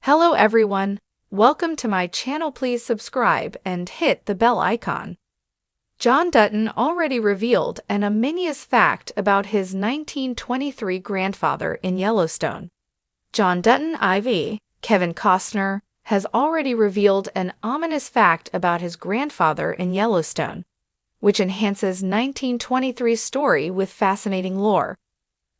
Hello everyone, welcome to my channel. Please subscribe and hit the bell icon. John Dutton already revealed an ominous fact about his 1923 grandfather in Yellowstone. John Dutton IV, Kevin Costner, has already revealed an ominous fact about his grandfather in Yellowstone, which enhances 1923's story with fascinating lore.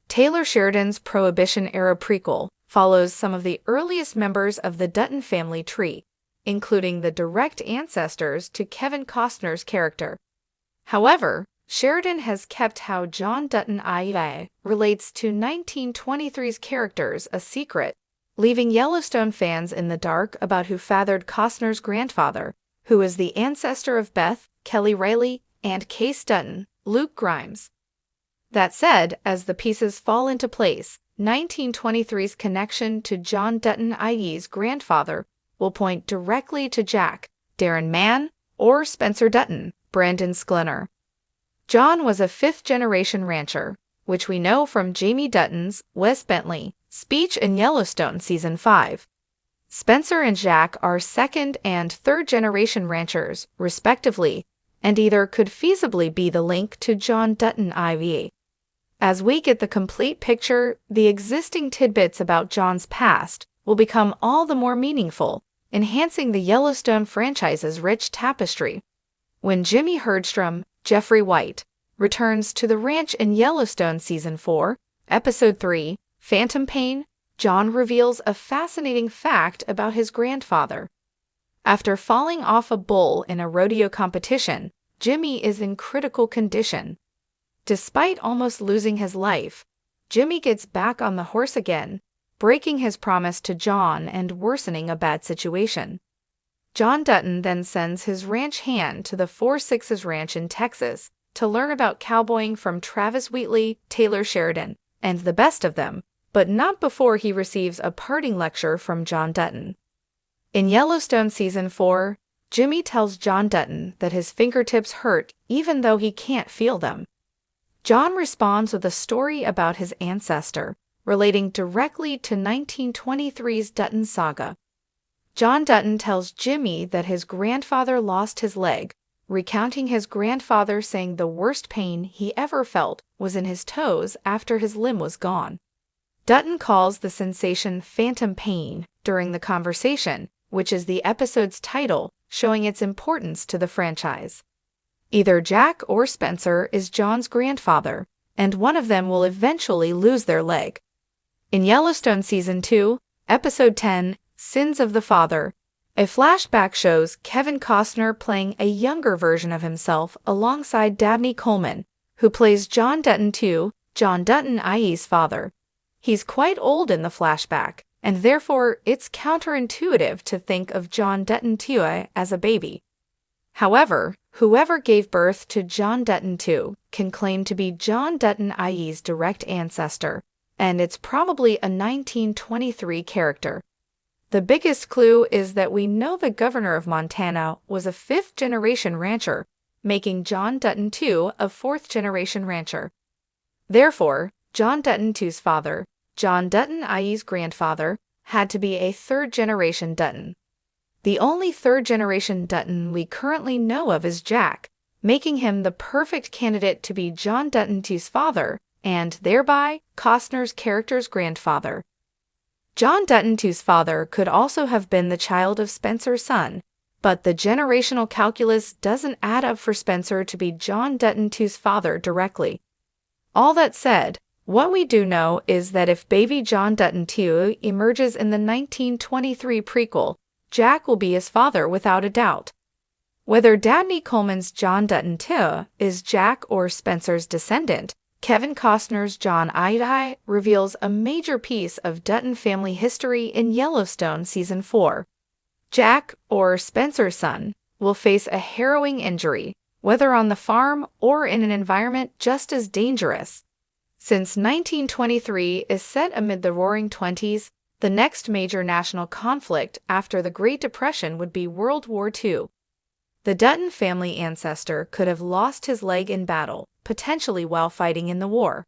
Taylor Sheridan's Prohibition-era prequel follows some of the earliest members of the Dutton family tree, including the direct ancestors to Kevin Costner's character. However, Sheridan has kept how John Dutton IV relates to 1923's characters a secret, leaving Yellowstone fans in the dark about who fathered Costner's grandfather, who is the ancestor of Beth, Kelly Riley, and Case Dutton, Luke Grimes. That said, as the pieces fall into place, 1923's connection to John Dutton IV's grandfather will point directly to Jack, Darren Mann, or Spencer Dutton, Brandon Sklenar. John was a fifth-generation rancher, which we know from Jamie Dutton's Wes Bentley speech in Yellowstone Season 5. Spencer and Jack are second- and third-generation ranchers, respectively, and either could feasibly be the link to John Dutton IV. As we get the complete picture, the existing tidbits about John's past will become all the more meaningful, enhancing the Yellowstone franchise's rich tapestry. When Jimmy Herdstrom, Jeffrey White, returns to the ranch in Yellowstone Season 4, Episode 3, Phantom Pain, John reveals a fascinating fact about his grandfather. After falling off a bull in a rodeo competition, Jimmy is in critical condition. Despite almost losing his life, Jimmy gets back on the horse again, breaking his promise to John and worsening a bad situation. John Dutton then sends his ranch hand to the 4-6's ranch in Texas to learn about cowboying from Travis Wheatley, Taylor Sheridan, and the best of them, but not before he receives a parting lecture from John Dutton. In Yellowstone Season 4, Jimmy tells John Dutton that his fingertips hurt even though he can't feel them. John responds with a story about his ancestor, relating directly to 1923's Dutton saga. John Dutton tells Jimmy that his grandfather lost his leg, recounting his grandfather saying the worst pain he ever felt was in his toes after his limb was gone. Dutton calls the sensation phantom pain during the conversation, which is the episode's title, showing its importance to the franchise. Either Jack or Spencer is John's grandfather, and one of them will eventually lose their leg. In Yellowstone Season 2, Episode 10, Sins of the Father, a flashback shows Kevin Costner playing a younger version of himself alongside Dabney Coleman, who plays John Dutton II, John Dutton IE's father. He's quite old in the flashback, and therefore it's counterintuitive to think of John Dutton II as a baby. However, whoever gave birth to John Dutton II can claim to be John Dutton IE's direct ancestor, and it's probably a 1923 character. The biggest clue is that we know the governor of Montana was a fifth-generation rancher, making John Dutton II a fourth-generation rancher. Therefore, John Dutton II's father, John Dutton IE's grandfather, had to be a third-generation Dutton. The only third-generation Dutton we currently know of is Jack, making him the perfect candidate to be John Dutton II's father and, thereby, Costner's character's grandfather. John Dutton II's father could also have been the child of Spencer's son, but the generational calculus doesn't add up for Spencer to be John Dutton II's father directly. All that said, what we do know is that if baby John Dutton II emerges in the 1923 prequel, Jack will be his father without a doubt. Whether Dabney Coleman's John Dutton II is Jack or Spencer's descendant, Kevin Costner's John IV reveals a major piece of Dutton family history in Yellowstone Season 4. Jack, or Spencer's son, will face a harrowing injury, whether on the farm or in an environment just as dangerous. Since 1923 is set amid the Roaring Twenties, the next major national conflict after the Great Depression would be World War II. The Dutton family ancestor could have lost his leg in battle, potentially while fighting in the war.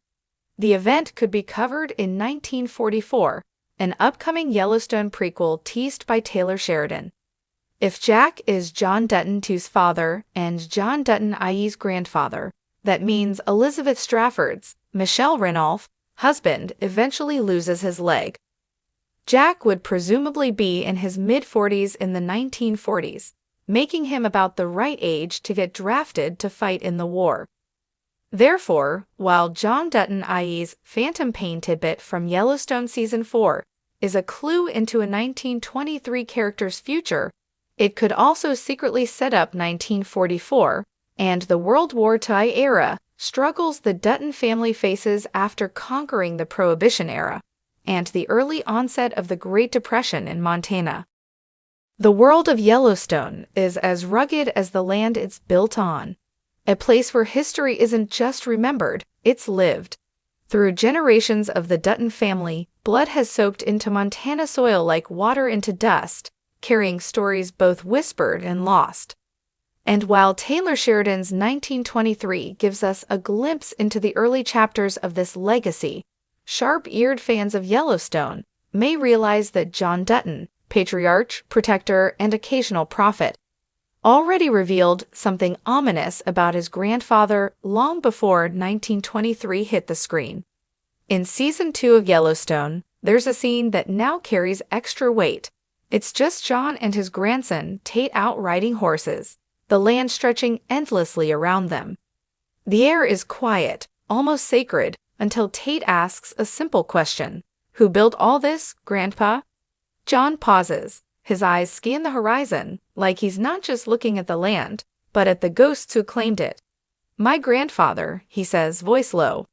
The event could be covered in 1944, an upcoming Yellowstone prequel teased by Taylor Sheridan. If Jack is John Dutton II's father and John Dutton IE's grandfather, that means Elizabeth Strafford's, Michelle Ranulph, husband eventually loses his leg. Jack would presumably be in his mid-40s in the 1940s, making him about the right age to get drafted to fight in the war. Therefore, while John Dutton IE's phantom pain tidbit from Yellowstone Season 4 is a clue into a 1923 character's future, it could also secretly set up 1944 and the World War II era struggles the Dutton family faces after conquering the Prohibition era and the early onset of the Great Depression in Montana. The world of Yellowstone is as rugged as the land it's built on, a place where history isn't just remembered, it's lived. Through generations of the Dutton family, blood has soaked into Montana soil like water into dust, carrying stories both whispered and lost. And while Taylor Sheridan's 1923 gives us a glimpse into the early chapters of this legacy, sharp-eared fans of Yellowstone may realize that John Dutton, patriarch, protector, and occasional prophet, already revealed something ominous about his grandfather long before 1923 hit the screen. In Season 2 of Yellowstone, there's a scene that now carries extra weight. It's just John and his grandson Tate out riding horses, the land stretching endlessly around them. The air is quiet, almost sacred, until Tate asks a simple question. Who built all this, Grandpa? John pauses. His eyes scan the horizon, like he's not just looking at the land, but at the ghosts who claimed it. My grandfather, he says, voice low.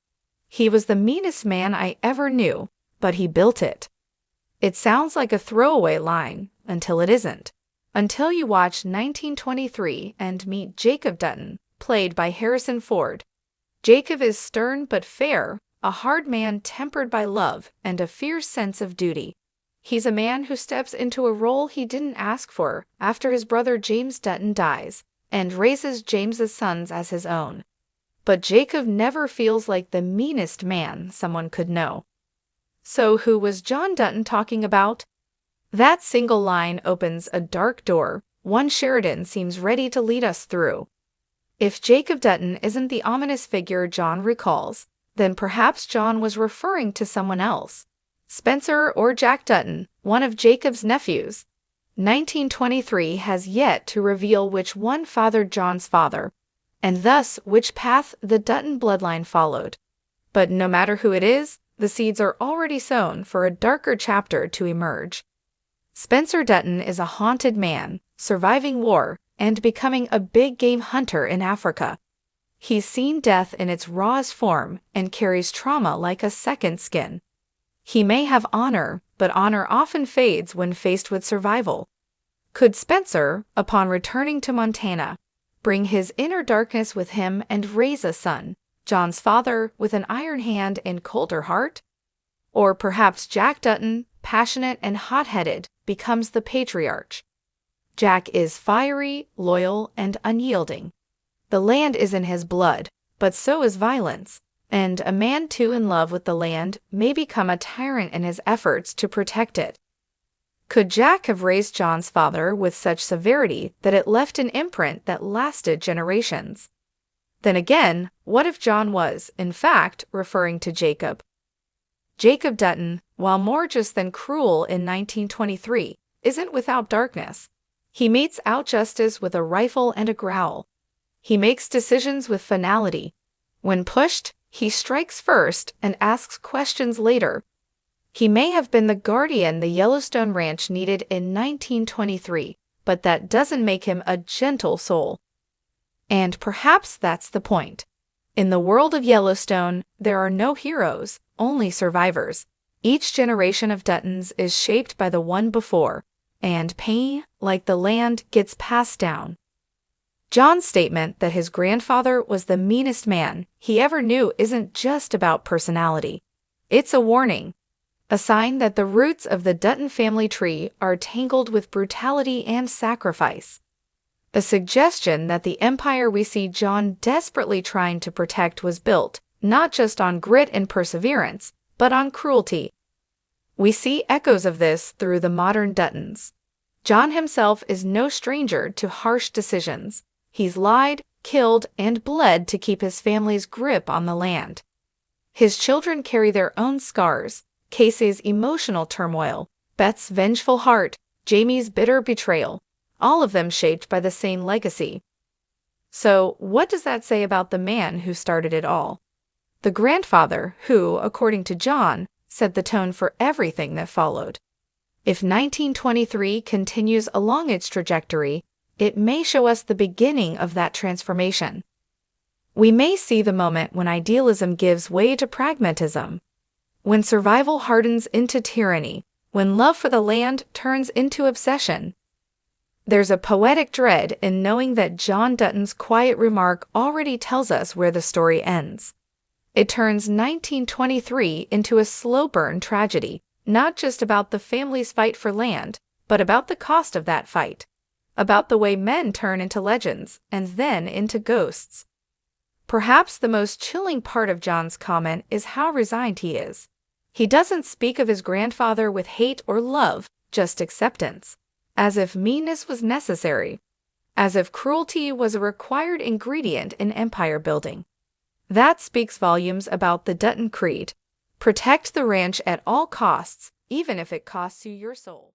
He was the meanest man I ever knew, but he built it. It sounds like a throwaway line, until it isn't. Until you watch 1923 and meet Jacob Dutton, played by Harrison Ford. Jacob is stern but fair, a hard man tempered by love and a fierce sense of duty. He's a man who steps into a role he didn't ask for after his brother James Dutton dies, and raises James's sons as his own. But Jacob never feels like the meanest man someone could know. So who was John Dutton talking about? That single line opens a dark door, one Sheridan seems ready to lead us through. If Jacob Dutton isn't the ominous figure John recalls, then perhaps John was referring to someone else. Spencer or Jack Dutton, one of Jacob's nephews. 1923 has yet to reveal which one fathered John's father, and thus which path the Dutton bloodline followed. But no matter who it is, the seeds are already sown for a darker chapter to emerge. Spencer Dutton is a haunted man, surviving war, and becoming a big game hunter in Africa. He's seen death in its rawest form and carries trauma like a second skin. He may have honor, but honor often fades when faced with survival. Could Spencer, upon returning to Montana, bring his inner darkness with him and raise a son, John's father, with an iron hand and colder heart? Or perhaps Jack Dutton, passionate and hot-headed, becomes the patriarch. Jack is fiery, loyal, and unyielding. The land is in his blood, but so is violence, and a man too in love with the land may become a tyrant in his efforts to protect it. Could Jack have raised John's father with such severity that it left an imprint that lasted generations? Then again, what if John was, in fact, referring to Jacob? Jacob Dutton, while more just than cruel in 1923, isn't without darkness. He meets out justice with a rifle and a growl. He makes decisions with finality. When pushed, he strikes first and asks questions later. He may have been the guardian the Yellowstone Ranch needed in 1923, but that doesn't make him a gentle soul. And perhaps that's the point. In the world of Yellowstone, there are no heroes, only survivors. Each generation of Duttons is shaped by the one before, and pain, like the land, gets passed down. John's statement that his grandfather was the meanest man he ever knew isn't just about personality. It's a warning, a sign that the roots of the Dutton family tree are tangled with brutality and sacrifice. A suggestion that the empire we see John desperately trying to protect was built not just on grit and perseverance, but on cruelty. We see echoes of this through the modern Duttons. John himself is no stranger to harsh decisions. He's lied, killed, and bled to keep his family's grip on the land. His children carry their own scars: Casey's emotional turmoil, Beth's vengeful heart, Jamie's bitter betrayal, all of them shaped by the same legacy. So, what does that say about the man who started it all? The grandfather who, according to John, set the tone for everything that followed. If 1923 continues along its trajectory, it may show us the beginning of that transformation. We may see the moment when idealism gives way to pragmatism, when survival hardens into tyranny, when love for the land turns into obsession. There's a poetic dread in knowing that John Dutton's quiet remark already tells us where the story ends. It turns 1923 into a slow-burn tragedy, not just about the family's fight for land, but about the cost of that fight, about the way men turn into legends and then into ghosts. Perhaps the most chilling part of John's comment is how resigned he is. He doesn't speak of his grandfather with hate or love, just acceptance, as if meanness was necessary, as if cruelty was a required ingredient in empire building. That speaks volumes about the Dutton creed: protect the ranch at all costs, even if it costs you your soul.